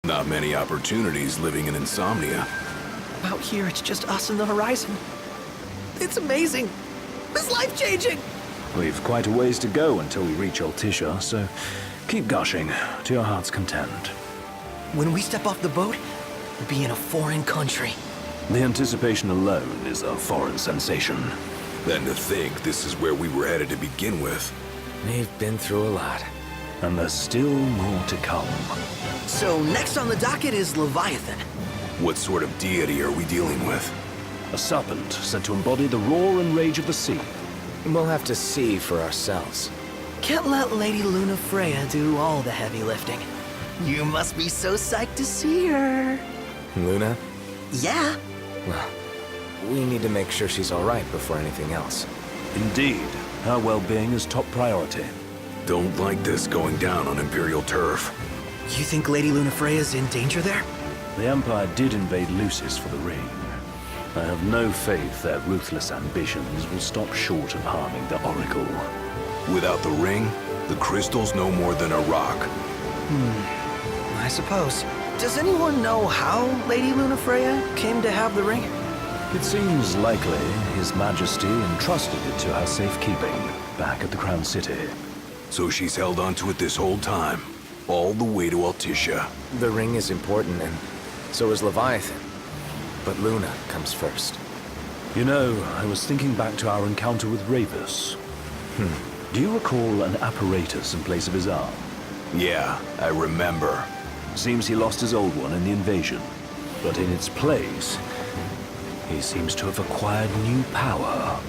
Not many opportunities living in Insomnia. Out here, it's just us and the horizon. It's amazing. It's life-changing. We've quite a ways to go until we reach Altissia, so keep gushing to your heart's content. When we step off the boat, we'll be in a foreign country. The anticipation alone is a foreign sensation. Then to think this is where we were headed to begin with. We've been through a lot. And there's still more to come. So next on the docket is Leviathan. What sort of deity are we dealing with? A serpent said to embody the roar and rage of the sea. We'll have to see for ourselves. Can't let Lady Lunafreya do all the heavy lifting. You must be so psyched to see her. Luna? Yeah. Well, we need to make sure she's all right before anything else. Indeed, her well-being is top priority. Don't like this going down on Imperial turf. You think Lady Lunafreya's in danger there? The Empire did invade Lucis for the ring. I have no faith their ruthless ambitions will stop short of harming the Oracle. Without the ring, the crystal's no more than a rock. I suppose. Does anyone know how Lady Lunafreya came to have the ring? It seems likely His Majesty entrusted it to her safekeeping back at the Crown City. So she's held onto it this whole time, all the way to Altissia. The ring is important, and so is Leviathan. But Luna comes first. You know, I was thinking back to our encounter with Ravus. Do you recall an apparatus in place of his arm? Yeah, I remember. Seems he lost his old one in the invasion. But in its place, he seems to have acquired new power.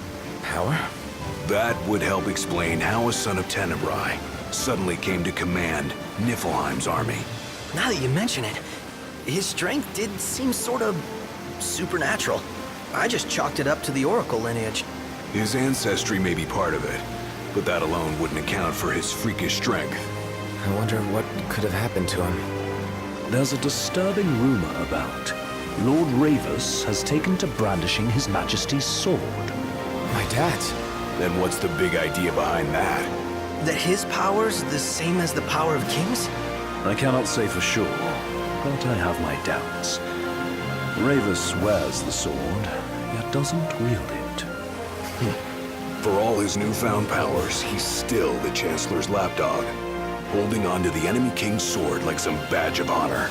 Power? That would help explain how a son of Tenebrae suddenly came to command Niflheim's army. Now that you mention it, his strength did seem sort of supernatural. I just chalked it up to the Oracle lineage. His ancestry may be part of it, but that alone wouldn't account for his freakish strength. I wonder what could have happened to him. There's a disturbing rumor about Lord Ravus has taken to brandishing His Majesty's sword. My dad's. Then what's the big idea behind that? That his power's the same as the power of kings? I cannot say for sure, but I have my doubts. Ravus wears the sword, yet doesn't wield it. For all his newfound powers, he's still the Chancellor's lapdog, holding on to the enemy king's sword like some badge of honor.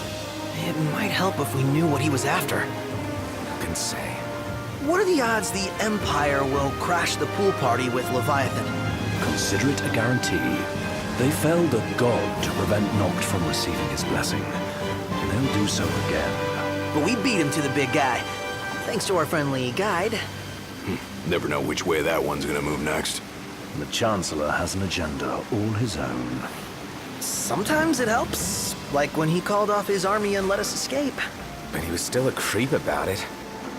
It might help if we knew what he was after. Who can say? What are the odds the Empire will crash the pool party with Leviathan? Consider it a guarantee. They felled a god to prevent Noct from receiving his blessing. They'll do so again. But we beat him to the big guy, thanks to our friendly guide. Never know which way that one's gonna move next. The Chancellor has an agenda all his own. Sometimes it helps, like when he called off his army and let us escape. But he was still a creep about it.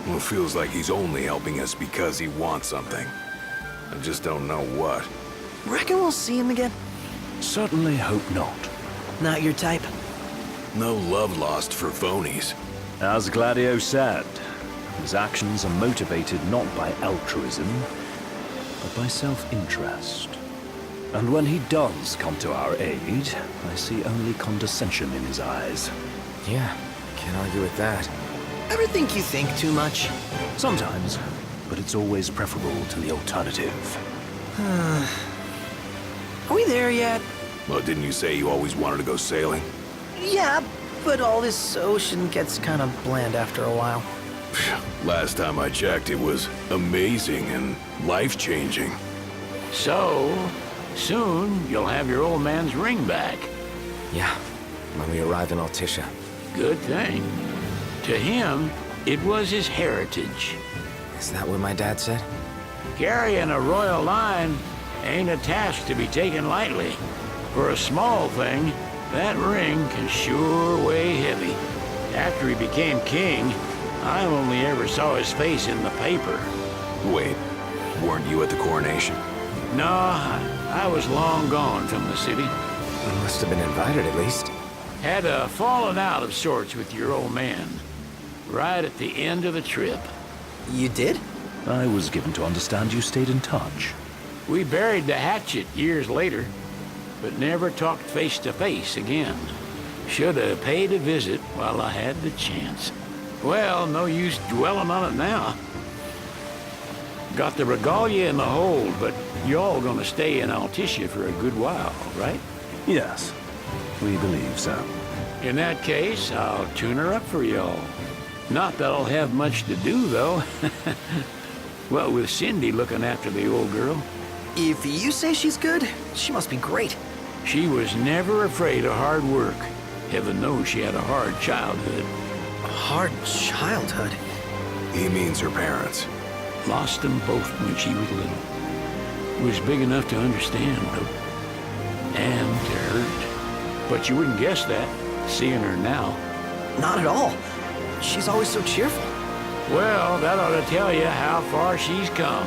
Well, it feels like he's only helping us because he wants something. I just don't know what. Reckon we'll see him again? Certainly hope not. Not your type? No love lost for phonies. As Gladio said, his actions are motivated not by altruism, but by self-interest. And when he does come to our aid, I see only condescension in his eyes. Yeah, can't argue with that. Ever think you think too much? Sometimes, but it's always preferable to the alternative. Are we there yet? Well, didn't you say you always wanted to go sailing? Yeah, but all this ocean gets kind of bland after a while. Last time I checked, it was amazing and life-changing. So, soon you'll have your old man's ring back. Yeah, when we arrive in Altissia. Good thing. To him, it was his heritage. Is that what my dad said? Carrying a royal line ain't a task to be taken lightly. For a small thing, that ring can sure weigh heavy. After he became king, I only ever saw his face in the paper. Wait, weren't you at the coronation? No, I was long gone from the city. You must have been invited at least. Had a falling out of sorts with your old man. Right at the end of the trip. You did? I was given to understand you stayed in touch. We buried the hatchet years later, but never talked face to face again. Should have paid a visit while I had the chance. Well, no use dwelling on it now. Got the regalia in the hold, but y'all gonna stay in Altissia for a good while, right? Yes, we believe so. In that case, I'll tune her up for y'all. Not that I'll have much to do, though. Well, with Cindy looking after the old girl. If you say she's good, she must be great. She was never afraid of hard work. Heaven knows she had a hard childhood. A hard childhood. He means her parents. Lost them both when she was little. Was big enough to understand, though. And to hurt. But you wouldn't guess that, seeing her now. Not at all. She's always so cheerful. Well, that ought to tell you how far she's come.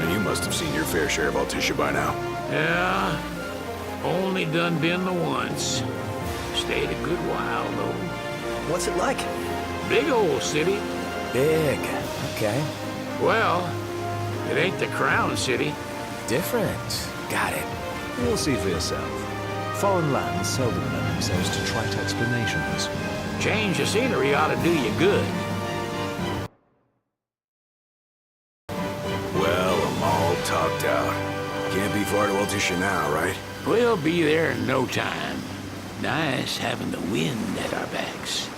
And you must have seen your fair share of Altissia by now. Yeah, only done been the once. Stayed a good while, though. What's it like? Big old city. Big. Okay. Well, it ain't the Crown City. Different. Got it. You'll see for yourself. Foreign lands seldom lend themselves to trite explanations. Change of scenery ought to do you good. Well, I'm all talked out. Can't be far to Altissia now, right? We'll be there in no time. Nice having the wind at our backs.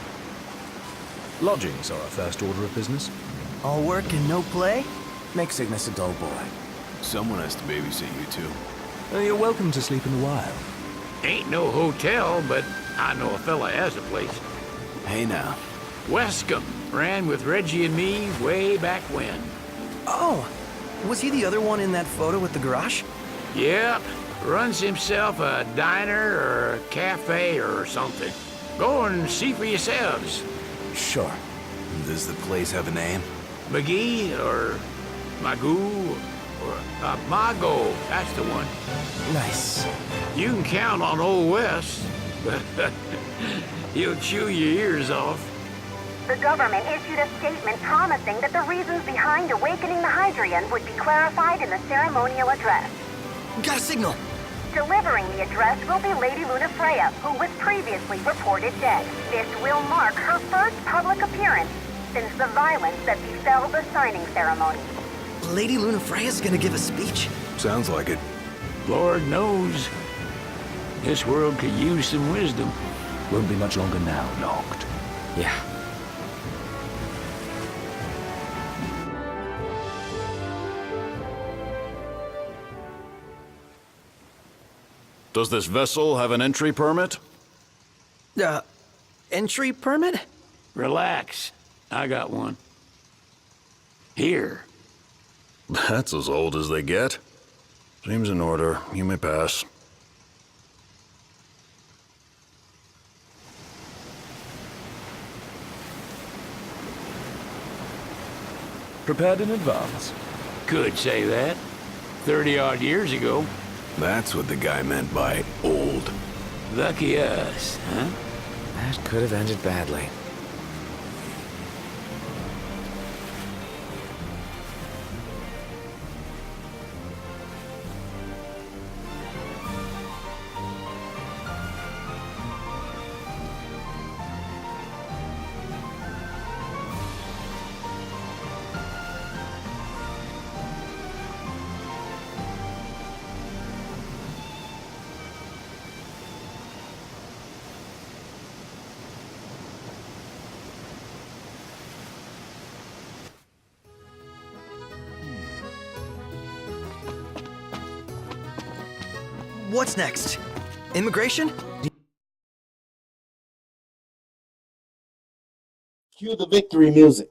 Lodgings are our first order of business. All work and no play? Make Cygnus a dull boy. Someone has to babysit you, too. You're welcome to sleep in the wild. Ain't no hotel, but I know a fella has a place. Hey now. Wescombe ran with Reggie and me way back when. Oh, was he the other one in that photo with the garage? Yep, runs himself a diner or a cafe or something. Go and see for yourselves. Sure. Does the place have a name? McGee or Magoo or Mago, that's the one. Nice. You can count on Old West, but he'll chew your ears off. The government issued a statement promising that the reasons behind awakening the Hydrian would be clarified in the ceremonial address. Got a signal. Delivering the address will be Lady Lunafreya, who was previously reported dead. This will mark her first public appearance since the violence that befell the signing ceremony. Lady Lunafreya's gonna give a speech? Sounds like it. Lord knows, this world could use some wisdom. Won't be much longer now, Noct. Yeah. Does this vessel have an entry permit? Entry permit? Relax, I got one. Here. That's as old as they get. Seems in order. You may pass. Prepared in advance. Could say that. 30-odd years ago. That's what the guy meant by old. Lucky us, huh? That could have ended badly. What's next? Immigration? Cue the victory music.